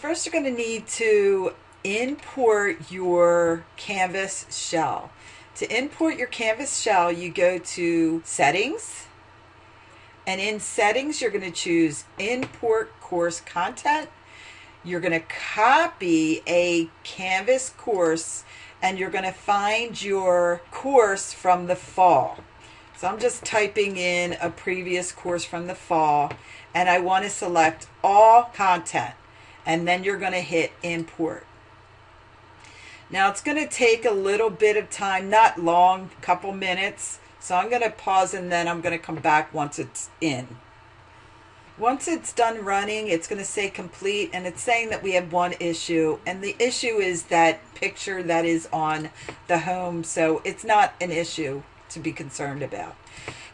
First, you're going to need to import your Canvas shell. To import your Canvas shell, you go to Settings, and in Settings, you're going to choose Import Course Content. You're going to copy a Canvas course, and you're going to find your course from the fall. So I'm just typing in a previous course from the fall, and I want to select all content, and then you're going to hit import. Now it's going to take a little bit of time, not long, a couple minutes. So I'm going to pause and then I'm going to come back once it's in. Once it's done running, it's going to say complete, and it's saying that we have one issue, and the issue is that picture that is on the home, so it's not an issue to be concerned about.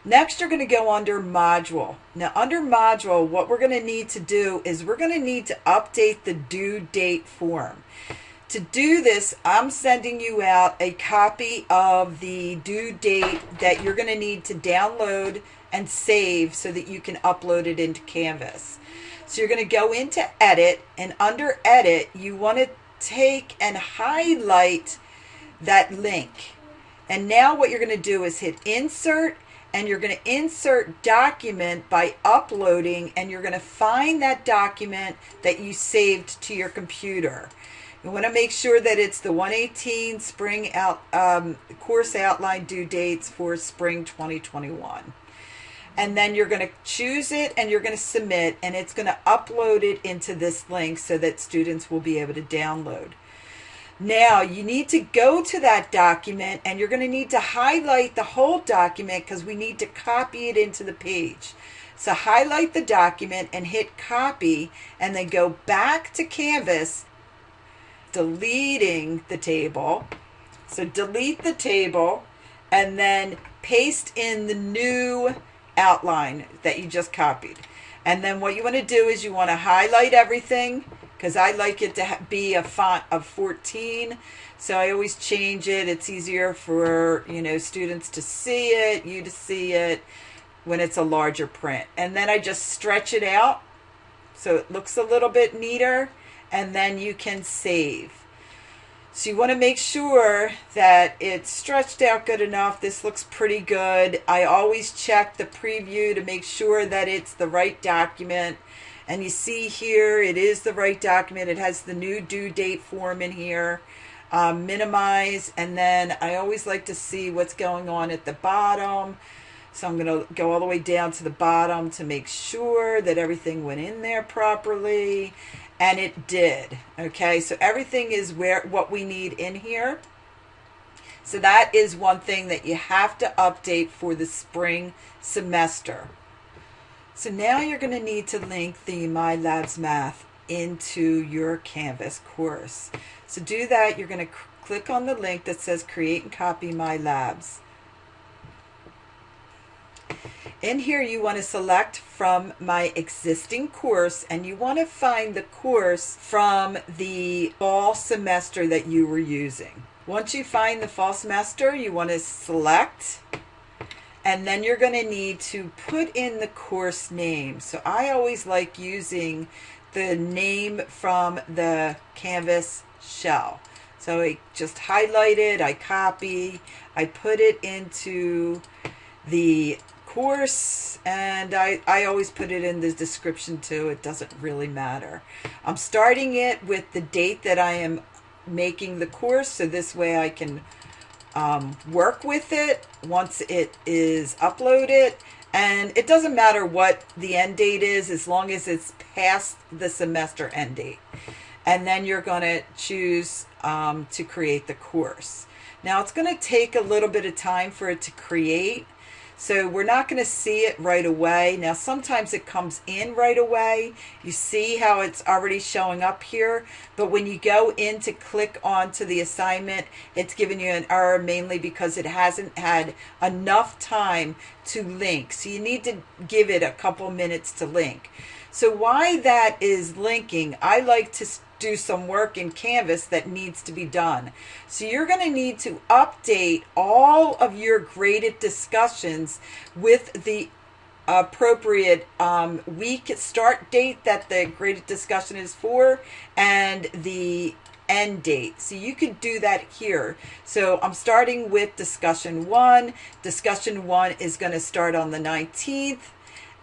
Next, you're going to go under module. Now under module, what we're going to need to do is we're going to need to update the due date form. To do this, I'm sending you out a copy of the due date that you're going to need to download and save so that you can upload it into Canvas. So you're going to go into Edit, and under Edit, you want to take and highlight that link. And now what you're going to do is hit Insert, and you're going to insert document by uploading, and you're going to find that document that you saved to your computer. You want to make sure that it's the 118 spring course outline due dates for spring 2021. And then you're going to choose it and you're going to submit, and it's going to upload it into this link so that students will be able to download. Now you need to go to that document, and you're going to need to highlight the whole document because we need to copy it into the page. So highlight the document and hit copy, and then go back to Canvas, deleting the table. So delete the table and then paste in the new outline that you just copied. And then what you want to do is you want to highlight everything, because I like it to be a font of 14, so I always change it. It's easier for students to see it, you to see it when it's a larger print. And then I just stretch it out so it looks a little bit neater, and then you can save. So you want to make sure that it's stretched out good enough. This looks pretty good. I always check the preview to make sure that it's the right document. And you see here, it is the right document. It has the new due date form in here. Minimize, and then I always like to see what's going on at the bottom. So I'm going to go all the way down to the bottom to make sure that everything went in there properly. And it did. Okay, so everything is what we need in here. So that is one thing that you have to update for the spring semester. So now you're going to need to link the My Labs Math into your Canvas course. So to do that, you're going to click on the link that says Create and Copy My Labs. In here, you want to select from my existing course, and you want to find the course from the fall semester that you were using. Once you find the fall semester, you want to select, and then you're going to need to put in the course name. So I always like using the name from the Canvas shell. So I just highlight it, I copy, I put it into the course, and I always put it in the description too. It doesn't really matter. I'm starting it with the date that I am making the course, so this way I can work with it once it is uploaded. And it doesn't matter what the end date is as long as it's past the semester end date. And then you're going to choose to create the course. Now it's going to take a little bit of time for it to create. So we're not going to see it right away. Now sometimes it comes in right away. You see how it's already showing up here. But when you go in to click onto the assignment, it's giving you an error mainly because it hasn't had enough time to link. So you need to give it a couple minutes to link. So why that is linking, I like to do some work in Canvas that needs to be done. So you're going to need to update all of your graded discussions with the appropriate week start date that the graded discussion is for, and the end date. So you could do that here. So I'm starting with discussion 1. Discussion 1 is going to start on the 19th,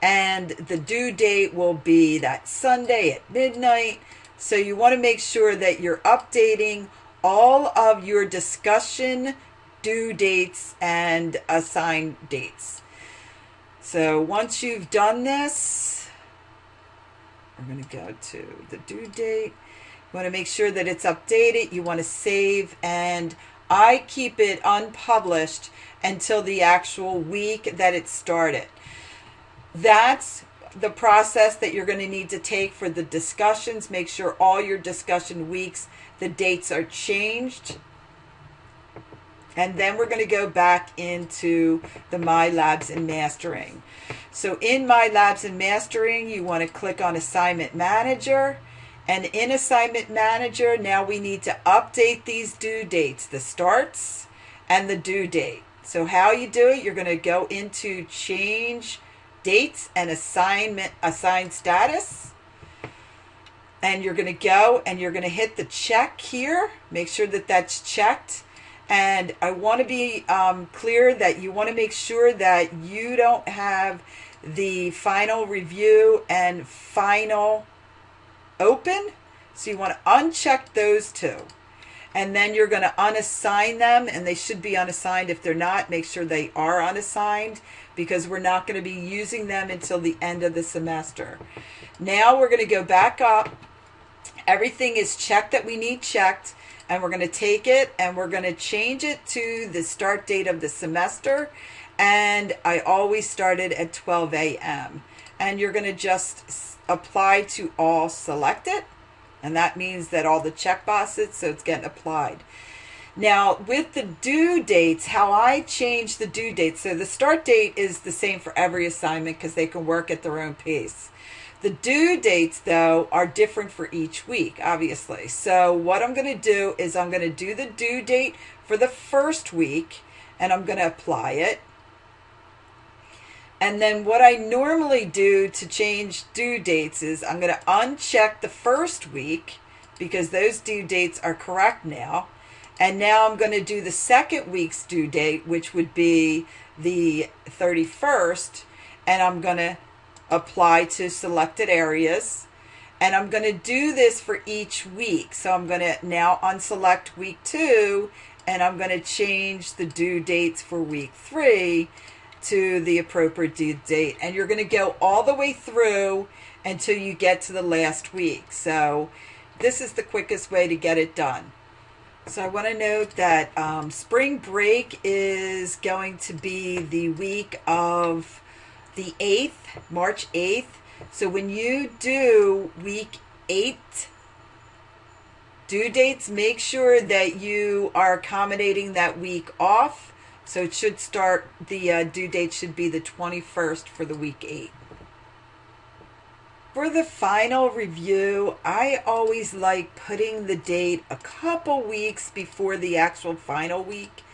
and the due date will be that Sunday at midnight. So you want to make sure that you're updating all of your discussion due dates and assigned dates. So once you've done this, we're going to go to the due date. You want to make sure that it's updated. You want to save, and I keep it unpublished until the actual week that it started. That's the process that you're going to need to take for the discussions. Make sure all your discussion weeks, the dates are changed. And then we're going to go back into the My Labs and Mastering. So in My Labs and Mastering, you want to click on Assignment Manager. And in Assignment Manager, now we need to update these due dates, the starts and the due date. So how you do it, you're going to go into Change Dates and Assign Status. And you're going to go and you're going to hit the check here. Make sure that that's checked. And I want to be clear that you want to make sure that you don't have the final review and final open. So you want to uncheck those two. And then you're going to unassign them, and they should be unassigned. If they're not, make sure they are unassigned, because we're not going to be using them until the end of the semester. Now we're going to go back up. Everything is checked that we need checked. And we're going to take it and we're going to change it to the start date of the semester. And I always started at 12 a.m. And you're going to just apply to all selected. And that means that all the check boxes, so it's getting applied. Now, with the due dates, how I change the due dates. So the start date is the same for every assignment because they can work at their own pace. The due dates, though, are different for each week, obviously. So what I'm going to do is I'm going to do the due date for the first week, and I'm going to apply it. And then what I normally do to change due dates is I'm going to uncheck the first week because those due dates are correct now. And now I'm going to do the second week's due date, which would be the 31st, and I'm going to apply to selected areas, and I'm going to do this for each week. So I'm going to now unselect week 2, and I'm going to change the due dates for week 3 to the appropriate due date. And you're going to go all the way through until you get to the last week. So this is the quickest way to get it done. So I want to note that spring break is going to be the week of the 8th, March 8th. So when you do week 8 due dates, make sure that you are accommodating that week off. So it should start, the due date should be the 21st for the week 8. For the final review, I always like putting the date a couple weeks before the actual final week.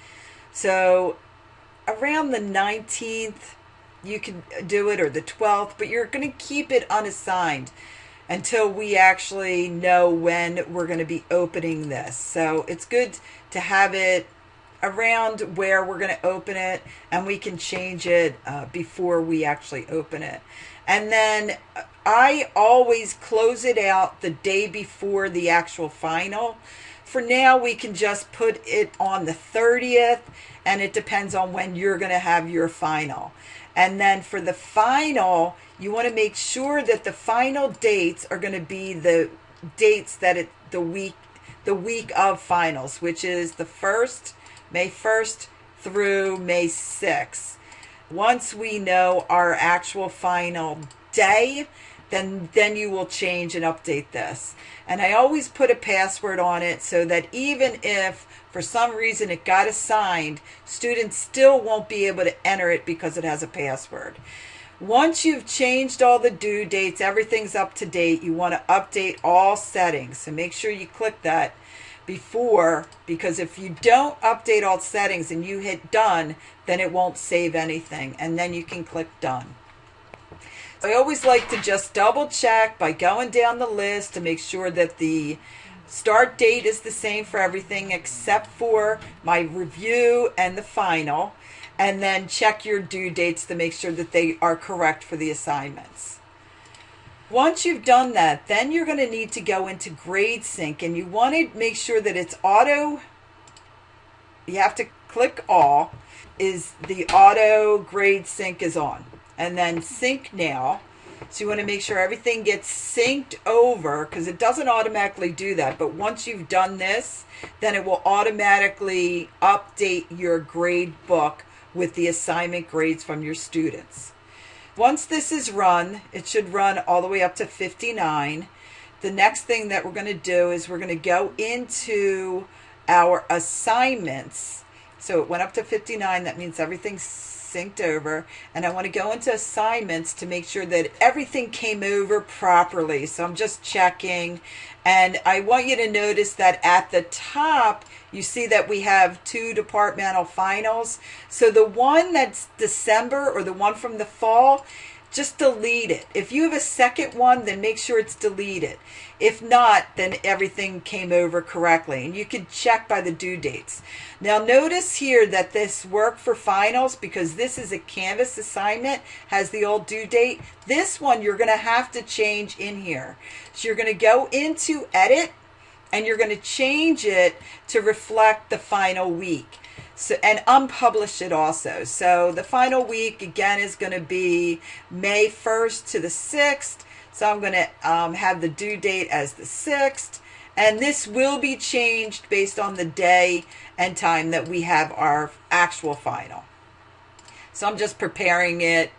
So around the 19th, you can do it, or the 12th, but you're going to keep it unassigned until we actually know when we're going to be opening this. So it's good to have it around where we're going to open it, and we can change it before we actually open it. And then I always close it out the day before the actual final. For now, we can just put it on the 30th, and it depends on when you're going to have your final. And then for the final, you want to make sure that the final dates are going to be the dates that the week of finals, which is the May 1st through May 6th. Once we know our actual final day, then you will change and update this. And I always put a password on it so that even if for some reason it got assigned, students still won't be able to enter it because it has a password. Once you've changed all the due dates, everything's up to date, you want to update all settings. So make sure you click that before, because if you don't update all settings and you hit done, then it won't save anything, and then you can click done. I always like to just double check by going down the list to make sure that the start date is the same for everything except for my review and the final, and then check your due dates to make sure that they are correct for the assignments. Once you've done that, then you're going to need to go into grade sync, and you want to make sure that it's auto. You have to click all, is the auto grade sync is on, and then sync now. So you want to make sure everything gets synced over, because it doesn't automatically do that, but once you've done this, then it will automatically update your grade book with the assignment grades from your students. Once this is run, it should run all the way up to 59. The next thing that we're going to do is we're going to go into our assignments. So it went up to 59. That means everything's synced over. And I want to go into assignments to make sure that everything came over properly. So I'm just checking. And I want you to notice that at the top, you see that we have 2 departmental finals. So the one that's December or the one from the fall, just delete it. If you have a second one, then make sure it's deleted. If not, then everything came over correctly. And you can check by the due dates. Now notice here that this work for finals, because this is a Canvas assignment, has the old due date. This one you're going to have to change in here. So you're going to go into edit, and you're going to change it to reflect the final week. So, and unpublish it also. So the final week again is going to be May 1st to the 6th. So I'm going to have the due date as the 6th. And this will be changed based on the day and time that we have our actual final. So I'm just preparing it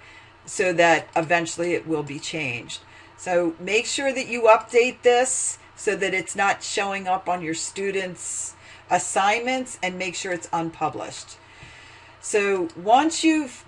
so that eventually it will be changed. So make sure that you update this so that it's not showing up on your students' assignments, and make sure it's unpublished. So once you've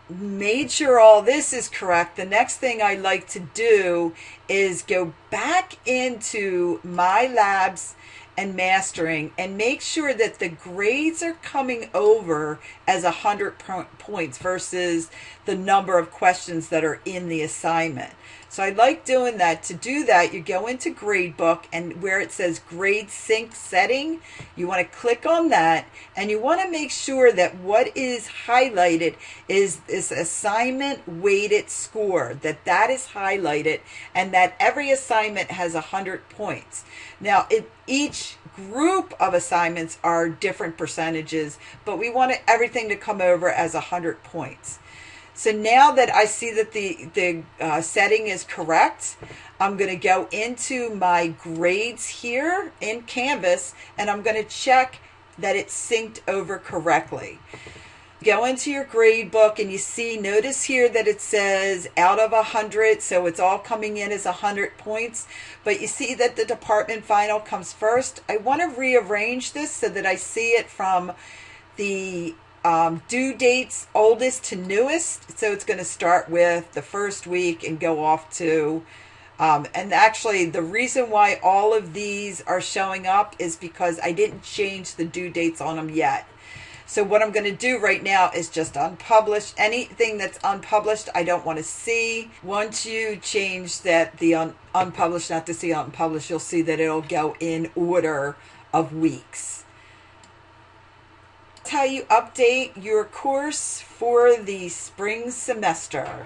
made sure all this is correct, the next thing I like to do is go back into my labs and mastering and make sure that the grades are coming over as 100 points versus the number of questions that are in the assignment. So I like doing that. To do that, you go into Gradebook, and where it says Grade Sync Setting, you want to click on that, and you want to make sure that what is highlighted is this assignment weighted score, that is highlighted, and that every assignment has 100 points. Now, each group of assignments are different percentages, but we want everything to come over as 100 points. So now that I see that the setting is correct, I'm going to go into my grades here in Canvas, and I'm going to check that it's synced over correctly. Go into your grade book, and you see, notice here that it says out of 100, so it's all coming in as 100 points. But you see that the department final comes first. I want to rearrange this so that I see it from the due dates oldest to newest. So it's going to start with the first week and go off to and actually the reason why all of these are showing up is because I didn't change the due dates on them yet. So what I'm going to do right now is just unpublish. Anything that's unpublished, I don't want to see. Once you change that, the unpublished not to see unpublished, you'll see that it'll go in order of weeks. That's how you update your course for the spring semester.